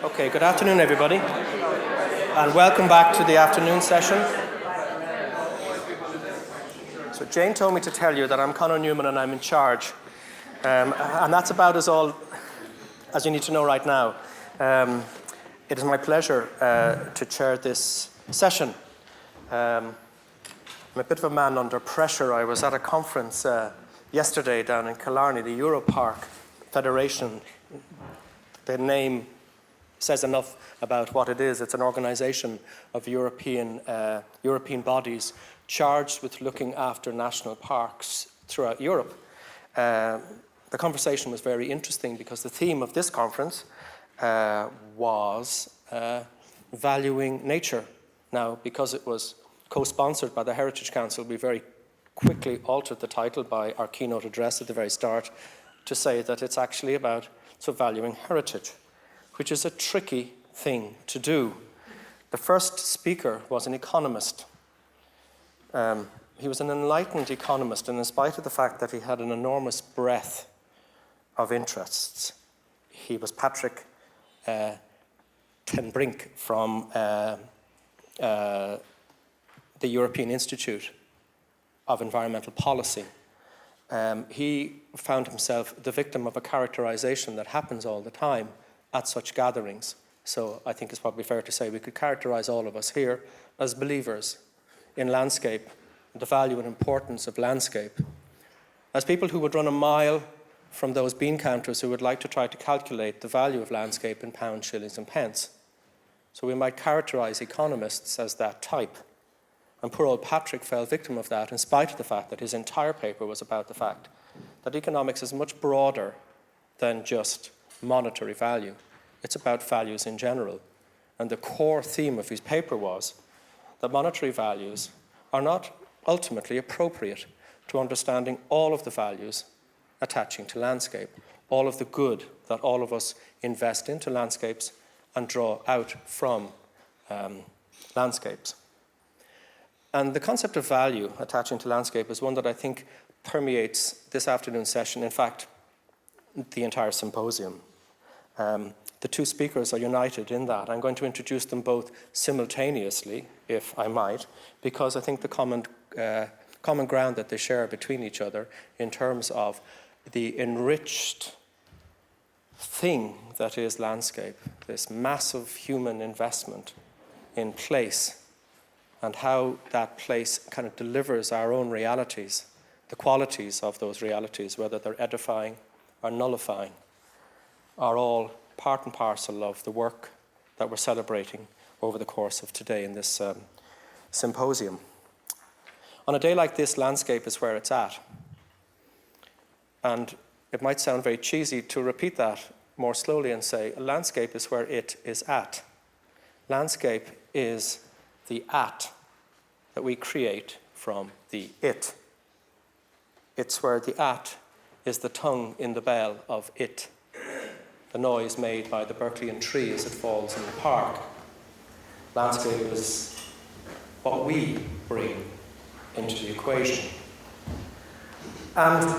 Okay, good afternoon, everybody, and welcome back to the afternoon session. So Jane told me to tell you that I'm Conor Newman and I'm in charge, and that's about all as you need to know right now. It is my pleasure to chair this session. I'm a bit of a man under pressure. I was at a conference yesterday down in Killarney, the Europark Federation. The name says enough about what it is. It's an organisation of European bodies charged with looking after national parks throughout Europe. The conversation was very interesting because the theme of this conference was valuing nature. Now, because it was co-sponsored by the Heritage Council, we very quickly altered the title by our keynote address at the very start to say that it's actually about valuing heritage, which is a tricky thing to do. The first speaker was an economist. He was an enlightened economist, and in spite of the fact that he had an enormous breadth of interests, he was Patrick ten Brink from the European Institute of Environmental Policy. He found himself the victim of a characterization that happens all the time at such gatherings. So I think it's probably fair to say we could characterize all of us here as believers in landscape, the value and importance of landscape, as people who would run a mile from those bean counters who would like to try to calculate the value of landscape in pounds, shillings and pence. So we might characterize economists as that type. And poor old Patrick fell victim of that in spite of the fact that his entire paper was about the fact that economics is much broader than just monetary value. It's about values in general. And the core theme of his paper was that monetary values are not ultimately appropriate to understanding all of the values attaching to landscape, all of the good that all of us invest into landscapes and draw out from landscapes. And the concept of value attaching to landscape is one that I think permeates this afternoon's session, in fact, the entire symposium. The two speakers are united in that. I'm going to introduce them both simultaneously, if I might, because I think the common ground that they share between each other in terms of the enriched thing that is landscape, this massive human investment in place, and how that place kind of delivers our own realities, the qualities of those realities, whether they're edifying or nullifying, are all part and parcel of the work that we're celebrating over the course of today in this symposium. On a day like this, landscape is where it's at. And it might sound very cheesy to repeat that more slowly and say, landscape is where it is at. Landscape is the at that we create from the it. It's where the at is the tongue in the bell of it, the noise made by the Berkeleyan tree as it falls in the park. Landscape is what we bring into the equation. And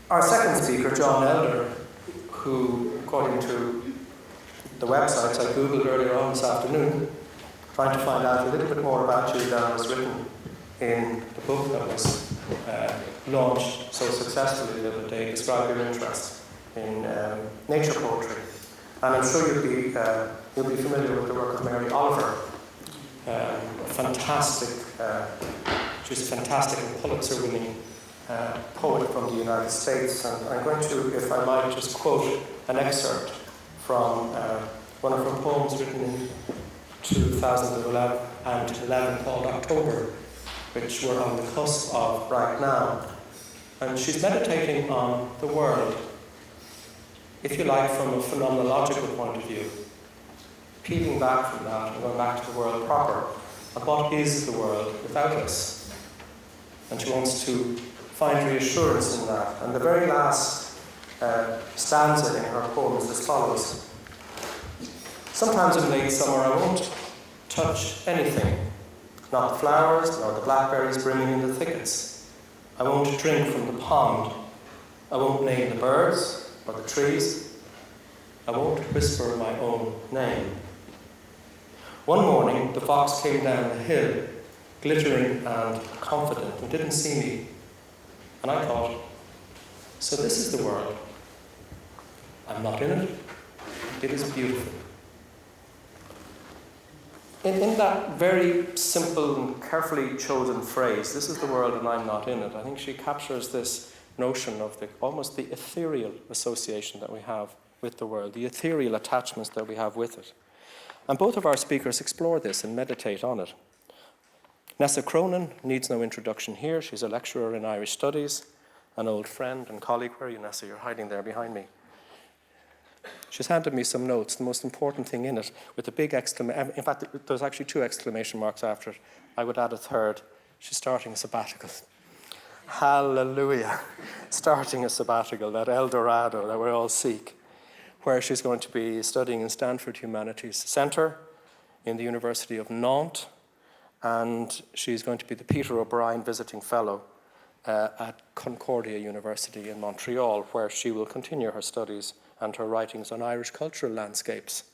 our second speaker, John Elder, who, according to the websites I Googled earlier on this afternoon, trying to find out a little bit more about you than was written in the book that was launched so successfully the other day, describe your interest in nature poetry. And I'm sure you'll be familiar with the work of Mary Oliver, she's a fantastic and Pulitzer-winning poet from the United States. And I'm going to, if I might, just quote an excerpt from one of her poems written in 2011 called October, which we're on the cusp of right now. And she's meditating on the world, if you like, from a phenomenological point of view, peeling back from that and going back to the world proper. And what is the world without us? And she wants to find reassurance in that. And the very last stanza in her poem is as follows. Sometimes in late summer I won't touch anything, not the flowers nor the blackberries brimming in the thickets. I won't drink from the pond. I won't name the birds or the trees. I won't whisper my own name. One morning, the fox came down the hill, glittering and confident, and didn't see me. And I thought, so this is the world. I'm not in it. It is beautiful. In that very simple and carefully chosen phrase, this is the world and I'm not in it, I think she captures this notion of almost the ethereal association that we have with the world, the ethereal attachments that we have with it. And both of our speakers explore this and meditate on it. Nessa Cronin needs no introduction here. She's a lecturer in Irish Studies, an old friend and colleague. Where are you, Nessa? You're hiding there behind me. She's handed me some notes, the most important thing in it, with a big exclamation. In fact, there's actually 2 exclamation marks after it. I would add a third. She's starting a sabbatical. Hallelujah. Starting a sabbatical, that El Dorado that we all seek, where she's going to be studying in Stanford Humanities Centre, in the University of Nantes, and she's going to be the Peter O'Brien Visiting Fellow at Concordia University in Montreal, where she will continue her studies and her writings on Irish cultural landscapes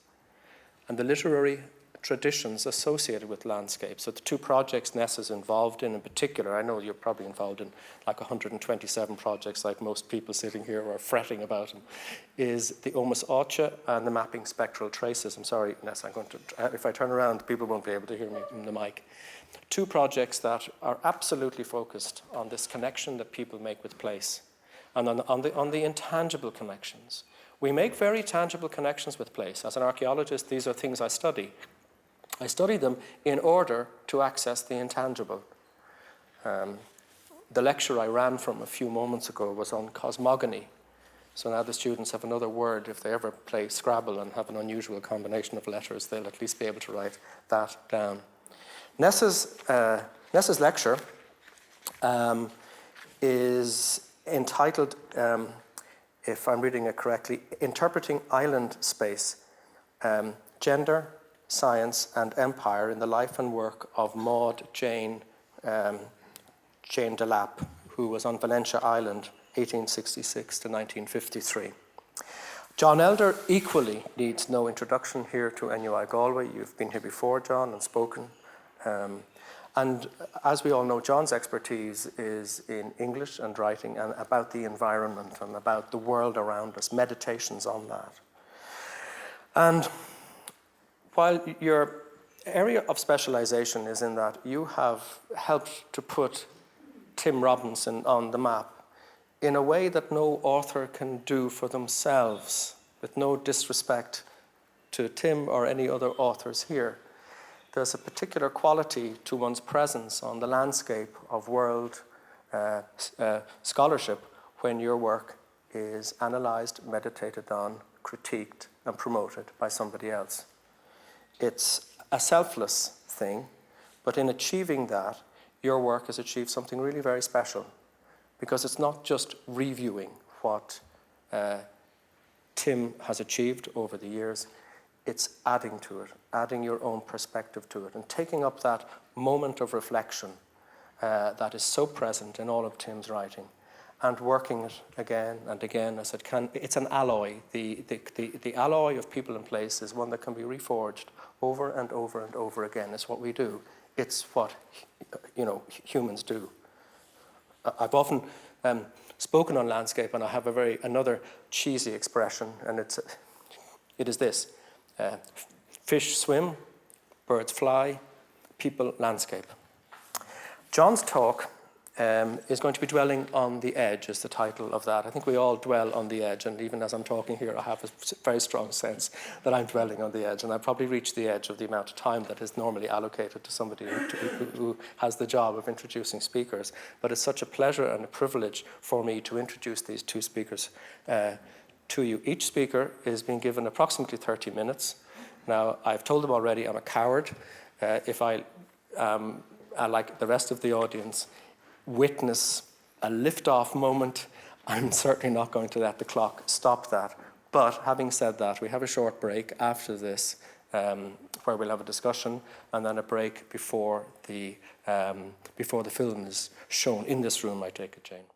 and the literary traditions associated with landscapes. So the 2 projects Nessa's involved in particular, I know you're probably involved in like 127 projects like most people sitting here who are fretting about them, is the Omus Áitse and the Mapping Spectral Traces. I'm sorry, Nessa, I'm going to, if I turn around, people won't be able to hear me in the mic. 2 projects that are absolutely focused on this connection that people make with place and on the intangible connections. We make very tangible connections with place. As an archaeologist, these are things I study. I study them in order to access the intangible. The lecture I ran from a few moments ago was on cosmogony. So now the students have another word. If they ever play Scrabble and have an unusual combination of letters, they'll at least be able to write that down. Nessa's lecture is entitled, if I'm reading it correctly, Interpreting Island Space, Gender, Science and Empire in the Life and Work of Maud Jane Delap, who was on Valentia Island, 1866 to 1953. John Elder equally needs no introduction here to NUI Galway. You've been here before, John, and spoken. And as we all know, John's expertise is in English and writing and about the environment and about the world around us, meditations on that. And while your area of specialization is in that, you have helped to put Tim Robinson on the map in a way that no author can do for themselves, with no disrespect to Tim or any other authors here. There's a particular quality to one's presence on the landscape of world scholarship when your work is analysed, meditated on, critiqued, and promoted by somebody else. It's a selfless thing, but in achieving that, your work has achieved something really very special, because it's not just reviewing what Tim has achieved over the years, it's adding to it, adding your own perspective to it, and taking up that moment of reflection that is so present in all of Tim's writing, and working it again and again as it can. It's an alloy. The alloy of people and place is one that can be reforged over and over and over again. It's what we do. It's what humans do. I've often spoken on landscape, and I have another cheesy expression, and it is this. Fish swim, birds fly, people landscape. John's talk is going to be dwelling on the edge, is the title of that. I think we all dwell on the edge, and even as I'm talking here, I have a very strong sense that I'm dwelling on the edge, and I've probably reached the edge of the amount of time that is normally allocated to somebody who has the job of introducing speakers. But it's such a pleasure and a privilege for me to introduce these 2 speakers to you. Each speaker is being given approximately 30 minutes. Now, I've told them already I'm a coward. If I, like the rest of the audience, witness a lift-off moment, I'm certainly not going to let the clock stop that. But having said that, we have a short break after this where we'll have a discussion, and then a break before the film is shown in this room, I take it, Jane.